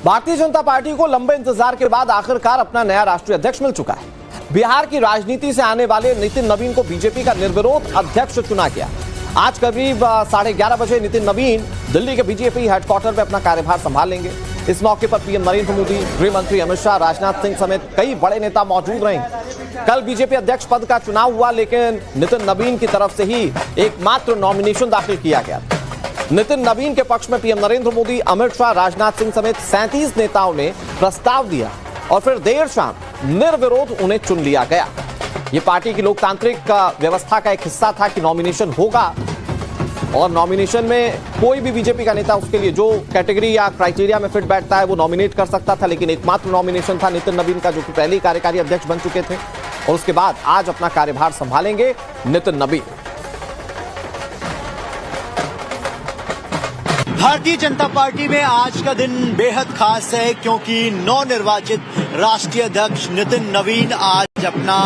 Bharatiya Janata party को लंबे इंतजार के बाद आखिरकार अपना नया राष्ट्रीय अध्यक्ष मिल चुका है। बिहार की राजनीति से आने वाले नितिन नवीन को बीजेपी का निर्विरोध अध्यक्ष चुना गया। आज करीब 11:30 बजे नितिन नवीन दिल्ली के बीजेपी हेडक्वार्टर में अपना कार्यभार संभालेंगे। इस मौके पर पीएम नरेंद्र मोदी, गृह मंत्री अमित शाह, राजनाथ सिंह समेत कई बड़े नेता मौजूद रहेंगे। कल बीजेपी अध्यक्ष पद का चुनाव हुआ, लेकिन नितिन नवीन की तरफ से ही एकमात्र नॉमिनेशन दाखिल किया गया। नितिन नवीन के पक्ष में पीएम नरेंद्र मोदी, अमित शाह, राजनाथ सिंह समेत 37 नेताओं ने प्रस्ताव दिया और फिर देर शाम निर्विरोध उन्हें चुन लिया गया। यह पार्टी की लोकतांत्रिक व्यवस्था का एक हिस्सा था कि नॉमिनेशन होगा और नॉमिनेशन में कोई भी बीजेपी का नेता उसके लिए जो कैटेगरी या क्राइटेरिया में फिट बैठता है वो नॉमिनेट कर सकता था, लेकिन एकमात्र नॉमिनेशन था नितिन नवीन का, जो कि पहले ही कार्यकारी अध्यक्ष बन चुके थे और उसके बाद आज अपना कार्यभार संभालेंगे नितिन नवीन। भारतीय जनता पार्टी में आज का दिन बेहद खास है, क्योंकि नवनिर्वाचित राष्ट्रीय अध्यक्ष नितिन नवीन आज अपना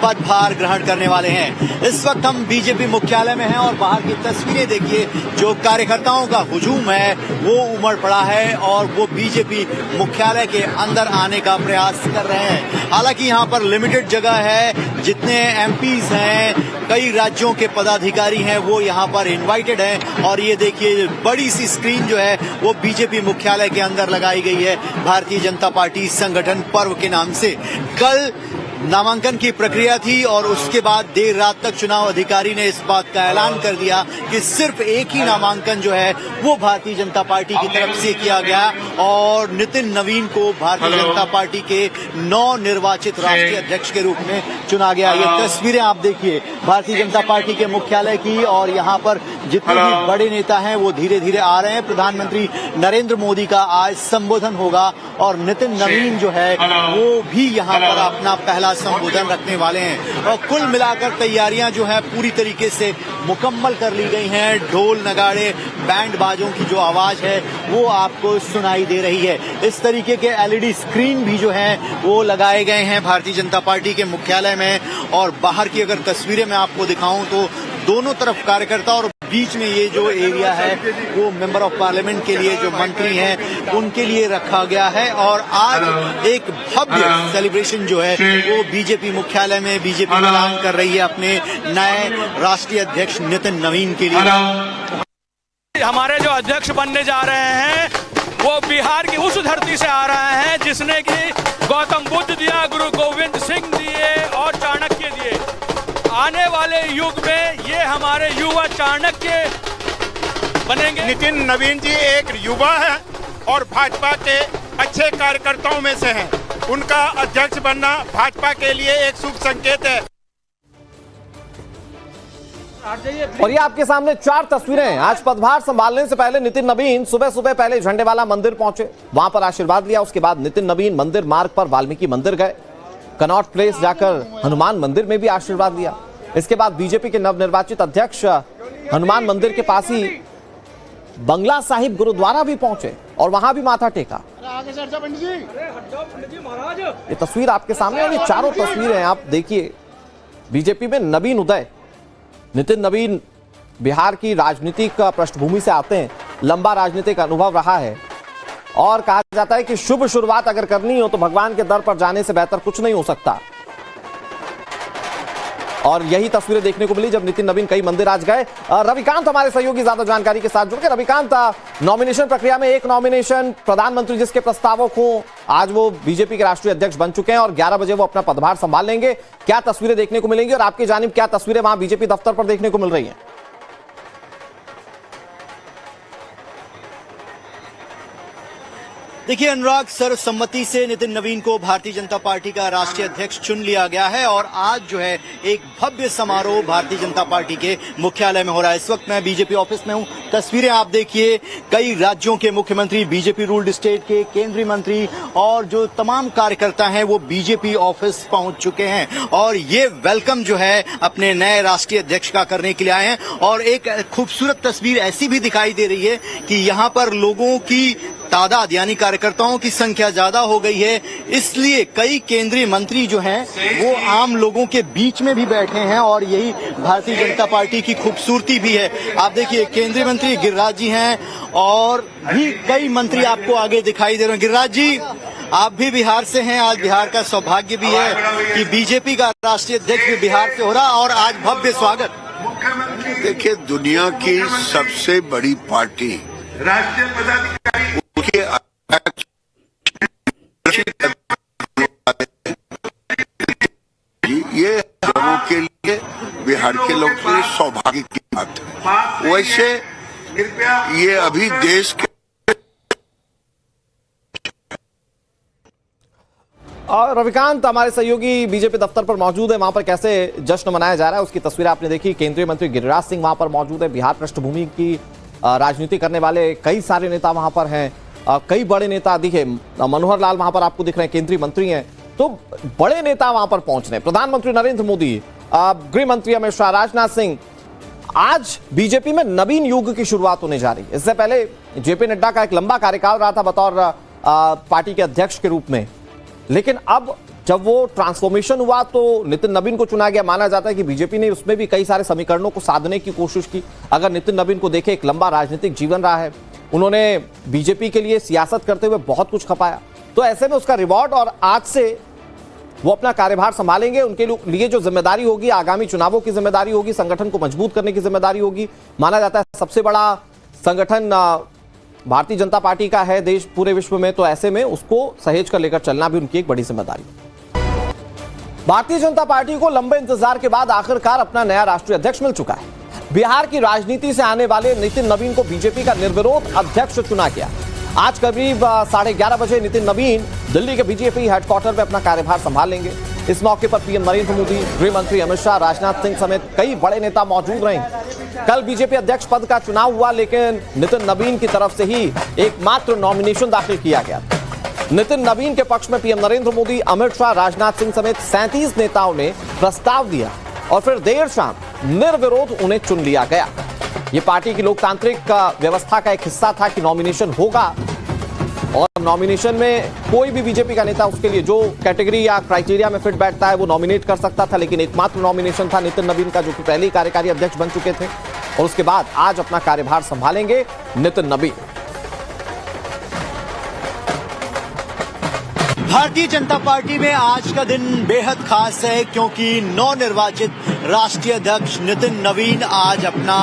पदभार ग्रहण करने वाले हैं। इस वक्त हम बीजेपी मुख्यालय में हैं और बाहर की तस्वीरें देखिए, जो कार्यकर्ताओं का हुजूम है वो उमड़ पड़ा है और वो बीजेपी मुख्यालय के अंदर आने का प्रयास कर रहे हैं। हालांकि यहाँ पर लिमिटेड जगह है, जितने एमपीज हैं, कई राज्यों के पदाधिकारी हैं, वो यहाँ पर इनवाइटेड हैं और ये देखिए बड़ी सी स्क्रीन जो है वो बीजेपी मुख्यालय के अंदर लगाई गई है भारतीय जनता पार्टी संगठन पर्व के नाम से। कल नामांकन की प्रक्रिया थी और उसके बाद देर रात तक चुनाव अधिकारी ने इस बात का ऐलान कर दिया कि सिर्फ एक ही नामांकन जो है वो भारतीय जनता पार्टी की तरफ से किया गया और नितिन नवीन को भारतीय जनता पार्टी के नवनिर्वाचित राष्ट्रीय अध्यक्ष के रूप में चुना गया। ये तस्वीरें आप देखिए भारतीय जनता पार्टी के मुख्यालय की और यहाँ पर जितने भी बड़े नेता हैं वो धीरे धीरे आ रहे हैं। प्रधानमंत्री नरेंद्र मोदी का आज संबोधन होगा और नितिन नवीन जो है वो भी यहाँ पर अपना पहला संबोधन रखने वाले हैं और कुल मिलाकर तैयारियां जो है पूरी तरीके से मुकम्मल कर ली गई हैं। ढोल नगाड़े बैंड बाजों की जो आवाज है वो आपको सुनाई दे रही है। इस तरीके के एलईडी स्क्रीन भी जो है वो लगाए गए हैं भारतीय जनता पार्टी के मुख्यालय में और बाहर की अगर तस्वीरें मैं आपको दिखाऊं तो दोनों तरफ कार्यकर्ता और बीच में ये जो एरिया है वो मेंबर ऑफ पार्लियामेंट के लिए जो मंत्री हैं उनके लिए रखा गया है और आज एक भव्य सेलिब्रेशन जो है वो बीजेपी मुख्यालय में बीजेपी ऐलान कर रही है अपने नए राष्ट्रीय अध्यक्ष नितिन नवीन के लिए। हमारे जो अध्यक्ष बनने जा रहे हैं वो बिहार की उस धरती से आ रहा है जिसने कि गौतम बुद्ध दिया, गुरु गोविंद सिंह दिए और चाणक्य दिए। आने वाले युग में ये हमारे युवा चाणक्य बनेंगे। नितिन नवीन जी एक युवा है और भाजपा के अच्छे कार्यकर्ताओं में से हैं। उनका अध्यक्ष बनना भाजपा के लिए एक शुभ संकेत है। और ये आपके सामने 4 तस्वीरें हैं। आज पदभार संभालने से पहले नितिन नवीन सुबह सुबह पहले झंडेवाला मंदिर पहुंचे, वहां पर आशीर्वाद लिया। उसके बाद नितिन नवीन मंदिर मार्ग पर वाल्मीकि मंदिर गए, कनॉट प्लेस जाकर हनुमान मंदिर में भी आशीर्वाद लिया। इसके बाद बीजेपी के नवनिर्वाचित अध्यक्ष हनुमान मंदिर के पास ही बंगला साहिब गुरुद्वारा भी पहुंचे और वहां भी माथा टेका। ये तस्वीर आपके सामने और ये चारों तस्वीरें हैं, आप देखिए। बीजेपी में नवीन उदय नितिन नवीन बिहार की राजनीतिक पृष्ठभूमि से आते हैं, लंबा राजनीतिक अनुभव रहा है और कहा जाता है कि शुभ शुरुआत अगर करनी हो तो भगवान के दर पर जाने से बेहतर कुछ नहीं हो सकता। और यही तस्वीरें देखने को मिली जब नितिन नवीन कई मंदिर आज गए। रविकांत हमारे सहयोगी ज्यादा जानकारी के साथ जुड़ गए। रविकांत, नॉमिनेशन प्रक्रिया में एक नॉमिनेशन प्रधानमंत्री जिसके प्रस्तावक हो, आज वो बीजेपी के राष्ट्रीय अध्यक्ष बन चुके हैं और 11 बजे वो अपना पदभार संभाल लेंगे। क्या तस्वीरें देखने को मिलेंगी और आपकी जानिब क्या तस्वीरें वहां बीजेपी दफ्तर पर देखने को मिल रही है? देखिए अनुराग, सर्वसम्मति से नितिन नवीन को भारतीय जनता पार्टी का राष्ट्रीय अध्यक्ष चुन लिया गया है और आज जो है एक भव्य समारोह भारतीय जनता पार्टी के मुख्यालय में हो रहा है। इस वक्त मैं बीजेपी ऑफिस में हूं। तस्वीरें आप देखिए, कई राज्यों के मुख्यमंत्री, बीजेपी रूल्ड स्टेट के केंद्रीय मंत्री और जो तमाम कार्यकर्ता हैं वो बीजेपी ऑफिस पहुंच चुके हैं और ये वेलकम जो है अपने नए राष्ट्रीय अध्यक्ष का करने के लिए आए हैं। और एक खूबसूरत तस्वीर ऐसी भी दिखाई दे रही है कि यहाँ पर लोगों की तादाद यानी कार्यकर्ताओं की संख्या ज्यादा हो गई है, इसलिए कई केंद्रीय मंत्री जो हैं वो आम लोगों के बीच में भी बैठे हैं और यही भारतीय जनता पार्टी की खूबसूरती भी है। आप देखिए केंद्रीय मंत्री गिरिराज जी हैं और भी कई मंत्री आपको आगे दिखाई दे रहे हैं। गिरिराज जी, आप भी बिहार से हैं, आज बिहार का सौभाग्य भी है कि बीजेपी का राष्ट्रीय अध्यक्ष भी बिहार से हो रहा और आज भव्य स्वागत। देखिए, दुनिया की सबसे बड़ी पार्टी राष्ट्रीय पदाधिकारी उनके ये लोगों के लिए, बिहार के लोगों के लिए सौभाग्य की बात है। वैसे ये अभी देश के और रविकांत हमारे सहयोगी बीजेपी दफ्तर पर मौजूद है, वहां पर कैसे जश्न मनाया जा रहा है उसकी तस्वीर आपने देखी। केंद्रीय मंत्री गिरिराज सिंह वहां पर मौजूद है। बिहार पृष्ठभूमि की राजनीति करने वाले कई सारे नेता वहां पर हैं, कई बड़े नेता दिखे, मनोहर लाल वहां पर आपको दिख रहे हैं, केंद्रीय मंत्री हैं, तो बड़े नेता वहां पर पहुंच रहे हैं। प्रधानमंत्री नरेंद्र मोदी, गृह मंत्री अमित शाह, राजनाथ सिंह। आज बीजेपी में नवीन युग की शुरुआत होने जा रही है। इससे पहले जेपी नड्डा का एक लंबा कार्यकाल रहा था बतौर पार्टी के अध्यक्ष के रूप में, लेकिन अब जब वो ट्रांसफॉर्मेशन हुआ तो नितिन नवीन को चुना गया। माना जाता है कि बीजेपी ने उसमें भी कई सारे समीकरणों को साधने की कोशिश की। अगर नितिन नवीन को देखें, एक लंबा राजनीतिक जीवन रहा है, उन्होंने बीजेपी के लिए सियासत करते हुए बहुत कुछ खपाया, तो ऐसे में उसका रिवॉर्ड, और आज से वो अपना कार्यभार संभालेंगे। उनके लिए जो जिम्मेदारी होगी, आगामी चुनावों की जिम्मेदारी होगी, संगठन को मजबूत करने की जिम्मेदारी होगी। माना जाता है सबसे बड़ा संगठन भारतीय जनता पार्टी का है देश पूरे विश्व में, तो ऐसे में उसको सहेज कर लेकर चलना भी उनकी एक बड़ी जिम्मेदारी। भारतीय जनता पार्टी को लंबे इंतजार के बाद आखिरकार अपना नया राष्ट्रीय अध्यक्ष मिल चुका है। बिहार की राजनीति से आने वाले नितिन नवीन को बीजेपी का निर्विरोध अध्यक्ष चुना गया। आज करीब 11:30 बजे नितिन नवीन दिल्ली के बीजेपी हेडक्वार्टर में अपना कार्यभार संभाल लेंगे। इस मौके पर पीएम नरेंद्र मोदी, गृह मंत्री अमित शाह, राजनाथ सिंह समेत कई बड़े नेता मौजूद रहेंगे। कल बीजेपी अध्यक्ष पद का चुनाव हुआ, लेकिन नितिन नवीन की तरफ से ही एकमात्र नॉमिनेशन दाखिल किया गया। नितिन नवीन के पक्ष में पीएम नरेंद्र मोदी, अमित शाह, राजनाथ सिंह समेत 37 नेताओं ने प्रस्ताव दिया और फिर देर शाम निर्विरोध उन्हें चुन लिया गया। ये पार्टी की लोकतांत्रिक व्यवस्था का एक हिस्सा था कि नॉमिनेशन होगा और नॉमिनेशन में कोई भी बीजेपी का नेता उसके लिए जो कैटेगरी या क्राइटेरिया में फिट बैठता है वो नॉमिनेट कर सकता था, लेकिन एकमात्र नॉमिनेशन था नितिन नवीन का, जो कि पहले ही कार्यकारी अध्यक्ष बन चुके थे। और उसके बाद आज अपना कार्यभार संभालेंगे नितिन नवीन। भारतीय जनता पार्टी में आज का दिन बेहद खास है क्योंकि नवनिर्वाचित राष्ट्रीय अध्यक्ष नितिन नवीन आज अपना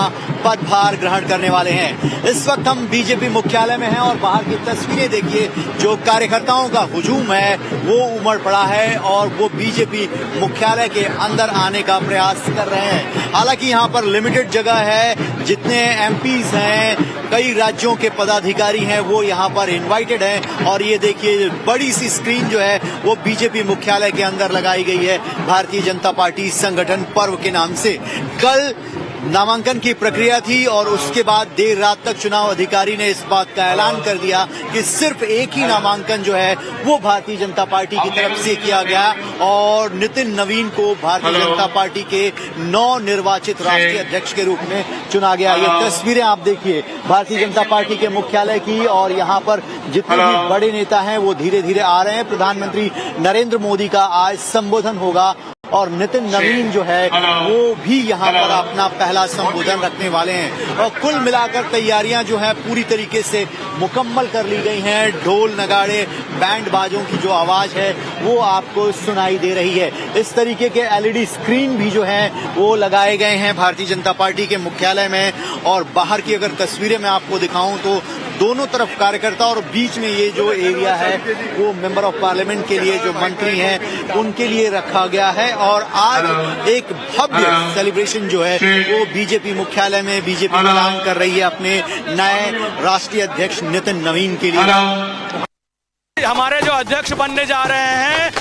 पदभार ग्रहण करने वाले हैं। इस वक्त हम बीजेपी मुख्यालय में हैं और बाहर की तस्वीरें देखिए, जो कार्यकर्ताओं का हुजूम है वो उमड़ पड़ा है और वो बीजेपी मुख्यालय के अंदर आने का प्रयास कर रहे हैं। हालांकि यहाँ पर लिमिटेड जगह है, जितने एमपीज हैं, कई राज्यों के पदाधिकारी हैं, वो यहाँ पर इन्वाइटेड हैं। और ये देखिए बड़ी सी स्क्रीन जो है वो बीजेपी मुख्यालय के अंदर लगाई गई है भारतीय जनता पार्टी संगठन पर्व के नाम से। कल नामांकन की प्रक्रिया थी और उसके बाद देर रात तक चुनाव अधिकारी ने इस बात का ऐलान कर दिया कि सिर्फ एक ही नामांकन जो है वो भारतीय जनता पार्टी की तरफ से किया गया और नितिन नवीन को भारतीय जनता पार्टी के नवनिर्वाचित राष्ट्रीय अध्यक्ष के रूप में चुना गया। ये तस्वीरें आप देखिए भारतीय जनता पार्टी के मुख्यालय की, और यहाँ पर जितने भी बड़े नेता हैं वो धीरे धीरे आ रहे हैं। प्रधानमंत्री नरेंद्र मोदी का आज संबोधन होगा और नितिन नवीन जो है वो भी यहाँ पर अपना पहला संबोधन रखने वाले हैं। और कुल मिलाकर तैयारियां जो है पूरी तरीके से मुकम्मल कर ली गई हैं। ढोल नगाड़े बैंड बाजों की जो आवाज है वो आपको सुनाई दे रही है। इस तरीके के एलईडी स्क्रीन भी जो है वो लगाए गए हैं भारतीय जनता पार्टी के मुख्यालय में। और बाहर की अगर तस्वीरें मैं आपको दिखाऊं तो दोनों तरफ कार्यकर्ता और बीच में ये जो एरिया है वो मेंबर ऑफ पार्लियामेंट के लिए जो मंत्री हैं उनके लिए रखा गया है। और आज एक भव्य सेलिब्रेशन जो है वो बीजेपी मुख्यालय में बीजेपी ऐलान कर रही है अपने नए राष्ट्रीय अध्यक्ष नितिन नवीन के लिए। हमारे जो अध्यक्ष बनने जा रहे हैं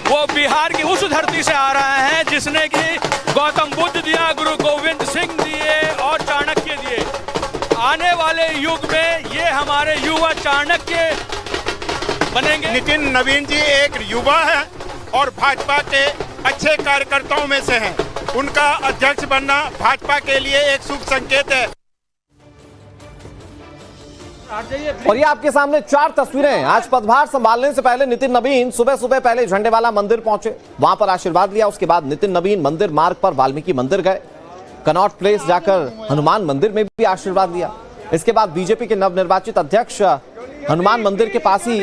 वो बिहार की उस धरती से आ रहे हैं जिसने कि गौतम बुद्ध दिया, गुरु गोविंद सिंह दिए और चाणक्य दिए। आने वाले युग में ये हमारे युवा चाणक्य बनेंगे। नितिन नवीन जी एक युवा है और भाजपा के अच्छे कार्यकर्ताओं में से हैं। उनका अध्यक्ष बनना भाजपा के लिए एक शुभ संकेत है। और ये आपके सामने 4 तस्वीरें हैं। आज पदभार संभालने से पहले नितिन नवीन सुबह सुबह पहले झंडेवाला मंदिर पहुंचे, वहां पर आशीर्वाद लिया। उसके बाद नितिन नवीन मंदिर मार्ग पर वाल्मीकि मंदिर गए, कनॉट प्लेस जाकर हनुमान मंदिर में भी आशीर्वाद लिया। इसके बाद बीजेपी के नवनिर्वाचित अध्यक्ष हनुमान मंदिर के पास ही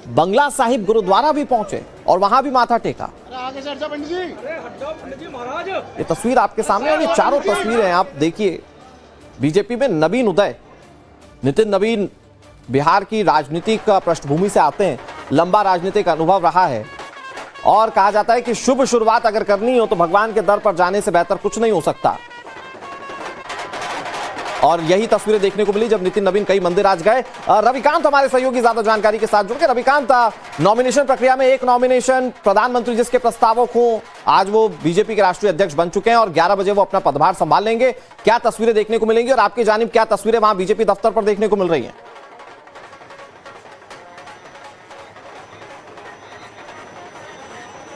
बंगला साहिब गुरुद्वारा भी पहुंचे और वहां भी माथा टेका। ये तस्वीर आपके सामने और ये चारों तस्वीरें आप देखिए। बीजेपी में नवीन उदय, नितिन नवीन बिहार की राजनीतिक पृष्ठभूमि से आते हैं, लंबा राजनीतिक अनुभव रहा है और कहा जाता है कि शुभ शुरुआत अगर करनी हो तो भगवान के दर पर जाने से बेहतर कुछ नहीं हो सकता। और यही तस्वीरें देखने को मिली जब नितिन नवीन कई मंदिर आज गए। रविकांत हमारे सहयोगी ज्यादा जानकारी के साथ जुड़ के। रविकांत, नॉमिनेशन प्रक्रिया में एक नॉमिनेशन प्रधानमंत्री जिसके प्रस्तावक हो, आज वो बीजेपी के राष्ट्रीय अध्यक्ष बन चुके हैं और 11 बजे वो अपना पदभार संभाल लेंगे। क्या तस्वीरें देखने को मिलेंगी और आपकी जानिब क्या तस्वीरें वहां बीजेपी दफ्तर पर देखने को मिल रही हैं?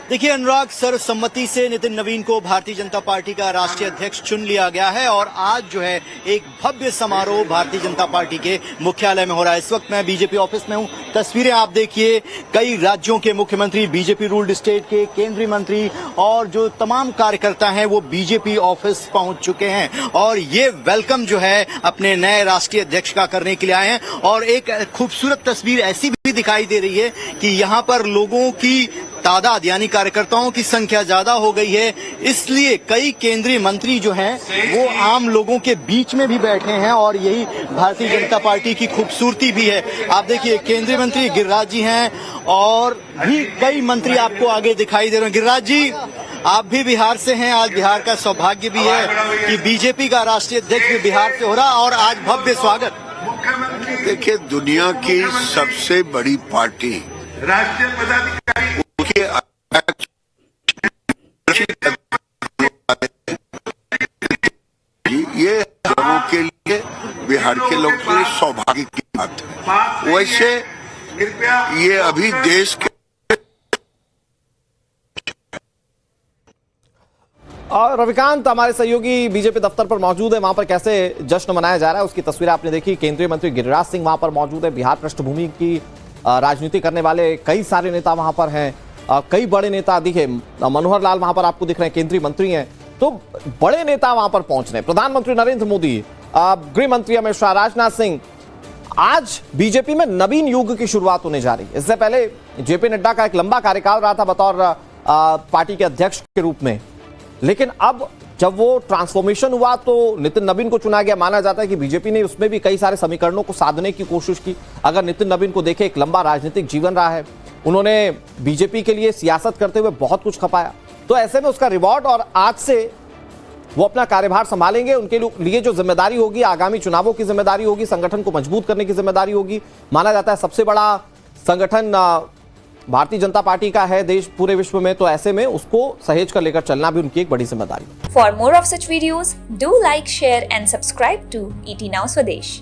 देखिए अनुराग, सर्वसम्मति से नितिन नवीन को भारतीय जनता पार्टी का राष्ट्रीय अध्यक्ष चुन लिया गया है और आज जो है एक भव्य समारोह भारतीय जनता पार्टी के मुख्यालय में हो रहा है। इस वक्त मैं बीजेपी ऑफिस में हूं। तस्वीरें आप देखिए, कई राज्यों के मुख्यमंत्री, बीजेपी रूल्ड स्टेट के केंद्रीय मंत्री और जो तमाम कार्यकर्ता हैं वो बीजेपी ऑफिस पहुंच चुके हैं और ये वेलकम जो है अपने नए राष्ट्रीय अध्यक्ष का करने के लिए आए हैं। और एक खूबसूरत तस्वीर ऐसी भी दिखाई दे रही है कि यहाँ पर लोगों की तादाद यानी कार्यकर्ताओं की संख्या ज्यादा हो गई है, इसलिए कई केंद्रीय मंत्री जो हैं वो आम लोगों के बीच में भी बैठे हैं और यही भारतीय जनता पार्टी की खूबसूरती भी है। आप देखिए, केंद्रीय मंत्री गिरिराज जी हैं और भी कई मंत्री आपको आगे दिखाई दे रहे हैं। गिरिराज जी, आप भी बिहार से हैं, आज बिहार का सौभाग्य भी है कि बीजेपी का राष्ट्रीय अध्यक्ष भी बिहार से हो रहा और आज भव्य स्वागत। देखिए, दुनिया की सबसे बड़ी पार्टी राष्ट्रीय पदाधिकारी ये लोगों के लिए, बिहार के लोगों के लिए सौभाग्य की बात है। वैसे ये अभी देश के और रविकांत हमारे सहयोगी बीजेपी दफ्तर पर मौजूद है, वहां पर कैसे जश्न मनाया जा रहा है उसकी तस्वीर आपने देखी। केंद्रीय मंत्री गिरिराज सिंह वहां पर मौजूद है, बिहार पृष्ठभूमि की राजनीति करने वाले कई सारे नेता वहां पर हैं, कई बड़े नेता दिखे, मनोहर लाल वहां पर आपको दिख रहे हैं, केंद्रीय मंत्री हैं, तो बड़े नेता वहां पर पहुंच रहे हैं। प्रधानमंत्री नरेंद्र मोदी, गृह मंत्री अमित शाह, राजनाथ सिंह। आज बीजेपी में नवीन युग की शुरुआत होने जा रही है। इससे पहले जेपी नड्डा का एक लंबा कार्यकाल रहा था बतौर पार्टी के अध्यक्ष के रूप में, लेकिन अब जब वो ट्रांसफॉर्मेशन हुआ तो नितिन नवीन को चुना गया। माना जाता है कि बीजेपी ने उसमें भी कई सारे समीकरणों को साधने की कोशिश की। अगर नितिन नवीन को देखें, एक लंबा राजनीतिक जीवन रहा है, उन्होंने बीजेपी के लिए सियासत करते हुए बहुत कुछ खपाया, तो ऐसे में उसका रिवॉर्ड और आज से वो अपना कार्यभार संभालेंगे। उनके लिए जो जिम्मेदारी होगी, आगामी चुनावों की जिम्मेदारी होगी, संगठन को मजबूत करने की जिम्मेदारी होगी। माना जाता है सबसे बड़ा संगठन भारतीय जनता पार्टी का है देश पूरे विश्व में, तो ऐसे में उसको सहेज कर लेकर चलना भी उनकी एक बड़ी जिम्मेदारी है। For more of such videos do like, share and subscribe to ET Now Swadesh।